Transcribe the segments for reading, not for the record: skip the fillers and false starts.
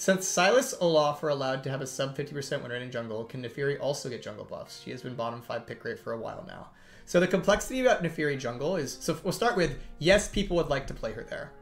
Since Sylas Olaf are allowed to have a sub 50% win rate in jungle, can NAAFIRI also get jungle buffs? She has been bottom 5 pick rate for a while now. So the complexity about NAAFIRI jungle is, so we'll start with, yes, people would like to play her there.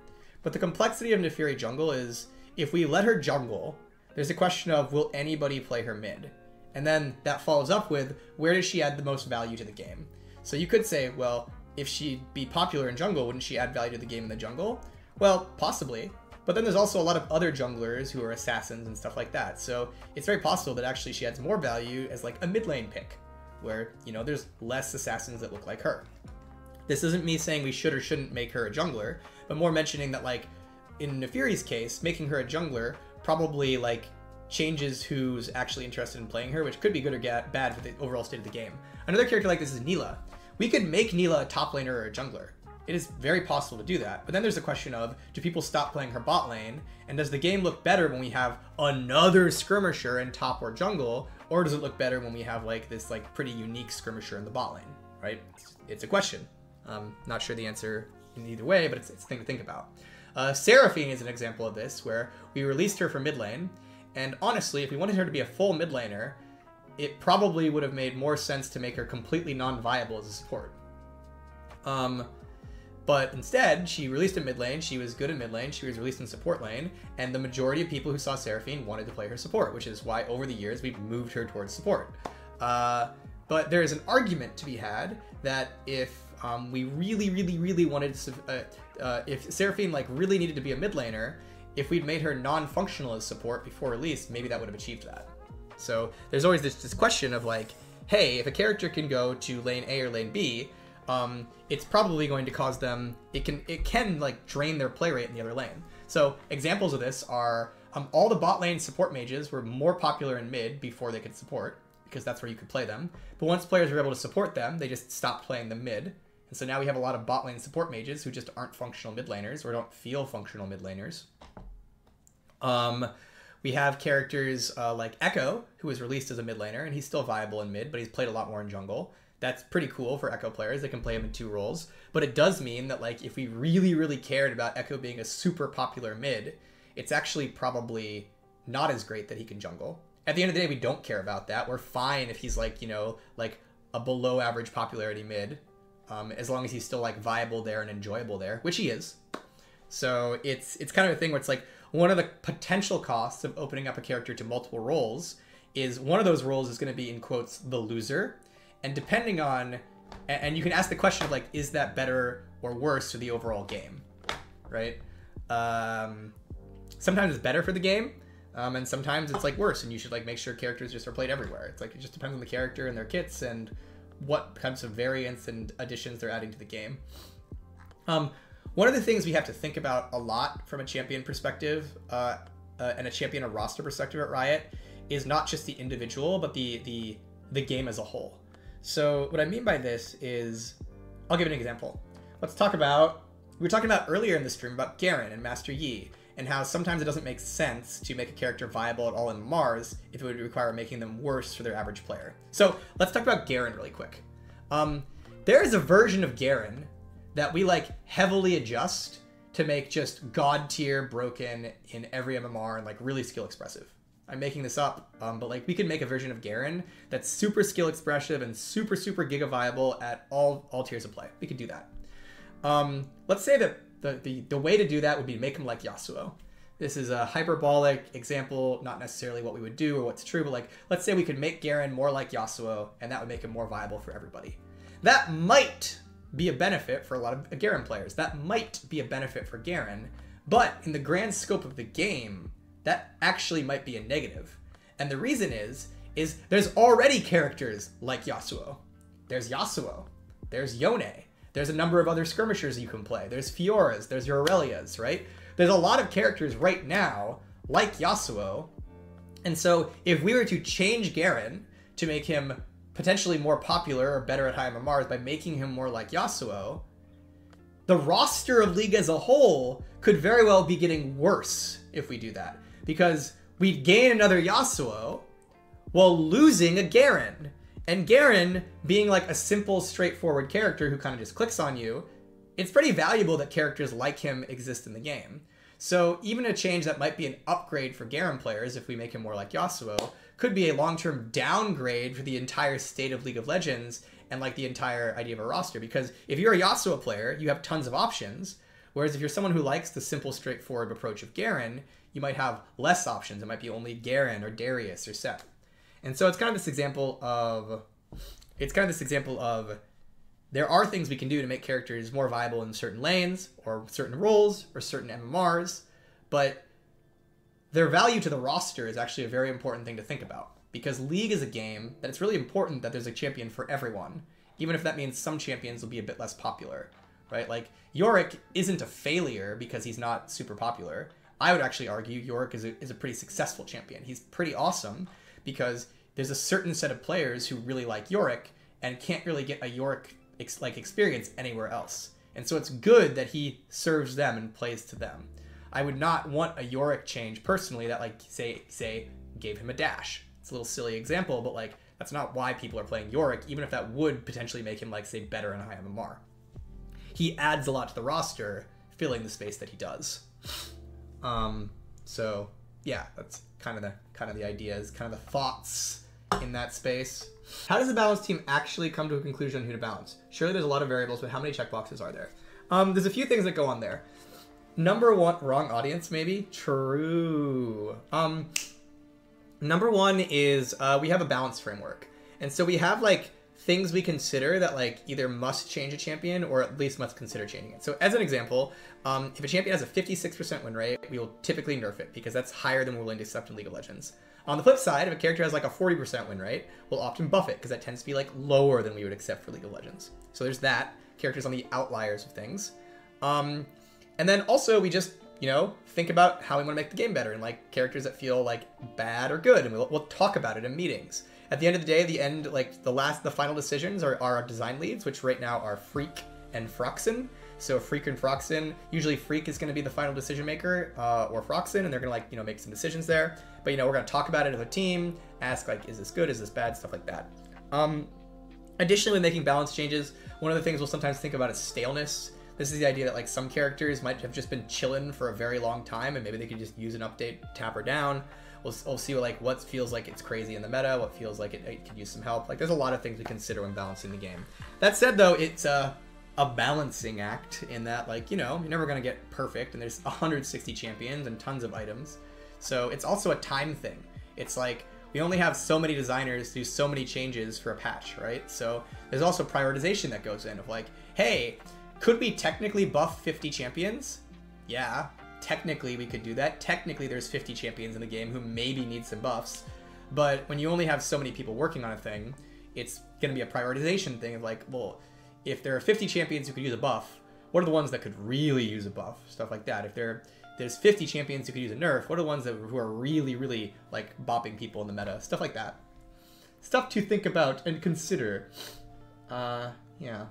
But the complexity of NAAFIRI jungle is, if we let her jungle, there's a question of, will anybody play her mid? And then that follows up with, where does she add the most value to the game? So you could say, well, if she'd be popular in jungle, wouldn't she add value to the game in the jungle? Well, possibly. But then there's also a lot of other junglers who are assassins and stuff like that. So it's very possible that actually she adds more value as like a mid lane pick, where, you know, there's less assassins that look like her. This isn't me saying we should or shouldn't make her a jungler, but more mentioning that, like, in NAAFIRI's case, making her a jungler probably, like, changes who's actually interested in playing her, which could be good or bad for the overall state of the game. Another character like this is NILAH. We could make NILAH a top laner or a jungler. It is very possible to do that. But then there's the question of, do people stop playing her bot lane? And does the game look better when we have another skirmisher in top or jungle? Or does it look better when we have, like, this, like, pretty unique skirmisher in the bot lane, right? It's a question. Not sure the answer in either way, but it's a thing to think about. Seraphine is an example of this, where we released her for mid lane. And honestly, if we wanted her to be a full mid laner, it probably would have made more sense to make her completely non-viable as a support. But instead, she released in mid lane, she was good in mid lane, she was released in support lane, and the majority of people who saw Seraphine wanted to play her support, which is why over the years we've moved her towards support. But there is an argument to be had that if we really wanted to, if Seraphine like really needed to be a mid laner, if we'd made her non-functional as support before release, maybe that would have achieved that. So there's always this question of like, hey, if a character can go to lane A or lane B, it's probably going to cause them, it can like drain their play rate in the other lane. So examples of this are all the bot lane support mages were more popular in mid before they could support, because that's where you could play them. But once players were able to support them, they just stopped playing them mid. And so now we have a lot of bot lane support mages who just aren't functional mid laners or don't feel functional mid laners. We have characters like Echo, who was released as a mid laner, and he's still viable in mid, but he's played a lot more in jungle. That's pretty cool for Echo players. They can play him in 2 roles. But it does mean that, like, if we really cared about Echo being a super popular mid, it's actually probably not as great that he can jungle. At the end of the day, we don't care about that. We're fine if he's, like, you know, like a below average popularity mid, as long as he's still, like, viable there and enjoyable there, which he is. So it's kind of a thing where it's like, one of the potential costs of opening up a character to multiple roles is one of those roles is going to be, in quotes, the loser. And depending on, and you can ask the question of like, is that better or worse for the overall game, right? Sometimes it's better for the game, and sometimes it's like worse, and you should like make sure characters just are played everywhere. It's like, it just depends on the character and their kits and what kinds of variants and additions they're adding to the game. One of the things we have to think about a lot from a champion perspective, and a champion and roster perspective at Riot, is not just the individual, but the game as a whole. So what I mean by this is, I'll give an example. Let's talk about, we were talking about earlier in the stream about Garen and Master Yi, and how sometimes it doesn't make sense to make a character viable at all in Mars if it would require making them worse for their average player. So let's talk about Garen really quick. There is a version of Garen that we like heavily adjust to make just god tier broken in every MMR and like really skill expressive. I'm making this up, but like we could make a version of Garen that's super skill expressive and super giga viable at all tiers of play. We could do that. Let's say that the way to do that would be to make him like Yasuo. This is a hyperbolic example, not necessarily what we would do or what's true, but like let's say we could make Garen more like Yasuo, and that would make him more viable for everybody. That might be a benefit for a lot of Garen players. That might be a benefit for Garen, but in the grand scope of the game, that actually might be a negative. And the reason is there's already characters like Yasuo. There's Yasuo. There's Yone. There's a number of other skirmishers you can play. There's Fioras. There's your Aurelias, right? There's a lot of characters right now like Yasuo. And so if we were to change Garen to make him potentially more popular or better at high MMRs by making him more like Yasuo, the roster of League as a whole could very well be getting worse if we do that. Because we'd gain another Yasuo while losing a Garen. And Garen, being like a simple, straightforward character who kind of just clicks on you, it's pretty valuable that characters like him exist in the game. So even a change that might be an upgrade for Garen players, if we make him more like Yasuo, could be a long-term downgrade for the entire state of League of Legends and like the entire idea of a roster. Because if you're a Yasuo player, you have tons of options. Whereas if you're someone who likes the simple, straightforward approach of Garen, you might have less options. It might be only Garen or Darius or Seth. And so it's kind of this example of there are things we can do to make characters more viable in certain lanes or certain roles or certain MMRs, but their value to the roster is actually a very important thing to think about, because League is a game that it's really important that there's a champion for everyone, even if that means some champions will be a bit less popular, right? Like Yorick isn't a failure because he's not super popular. I would actually argue Yorick is a pretty successful champion. He's pretty awesome because there's a certain set of players who really like Yorick and can't really get a Yorick like experience anywhere else. And so it's good that he serves them and plays to them. I would not want a Yorick change personally that like say gave him a dash. It's a little silly example, but like that's not why people are playing Yorick, even if that would potentially make him like say better in a high MMR. He adds a lot to the roster, filling the space that he does. So yeah, that's kind of the ideas, kind of the thoughts in that space. How does the balance team actually come to a conclusion on who to balance? Surely there's a lot of variables, but how many checkboxes are there? There's a few things that go on there. Number one, wrong audience maybe? True. Number one is we have a balance framework. And so we have like things we consider that like either must change a champion or at least must consider changing it. So as an example, if a champion has a 56% win rate, we will typically nerf it because that's higher than we're willing to accept in League of Legends. On the flip side, if a character has like a 40% win rate, we'll often buff it because that tends to be like lower than we would accept for League of Legends. So there's that. Characters on the outliers of things. And then also we just, you know, think about how we want to make the game better and like characters that feel like bad or good, and we'll talk about it in meetings. At the end of the day, the final decisions are our design leads, which right now are Freak and Froxen. So Freak and Froxen, usually Freak is going to be the final decision maker, or Froxen, and they're going to like, you know, make some decisions there. But, you know, we're going to talk about it as a team, ask like, is this good, is this bad, stuff like that. Additionally, when making balance changes, one of the things we'll sometimes think about is staleness. This is the idea that like some characters might have just been chilling for a very long time, and maybe they could just use an update, tap her down. We'll see like what feels like it's crazy in the meta, what feels like it could use some help. Like there's a lot of things we consider when balancing the game. That said though, it's a balancing act in that like, you know, you're never going to get perfect, and there's 160 champions and tons of items. So it's also a time thing. It's like we only have so many designers do so many changes for a patch, right? So there's also prioritization that goes in of like, hey, could we technically buff 50 champions? Yeah. Technically, we could do that. Technically, there's 50 champions in the game who maybe need some buffs. But when you only have so many people working on a thing, it's going to be a prioritization thing of like, well, if there are 50 champions who could use a buff, what are the ones that could really use a buff? Stuff like that. If there's 50 champions who could use a nerf, what are the ones who are really, really like bopping people in the meta? Stuff like that. Stuff to think about and consider. Yeah.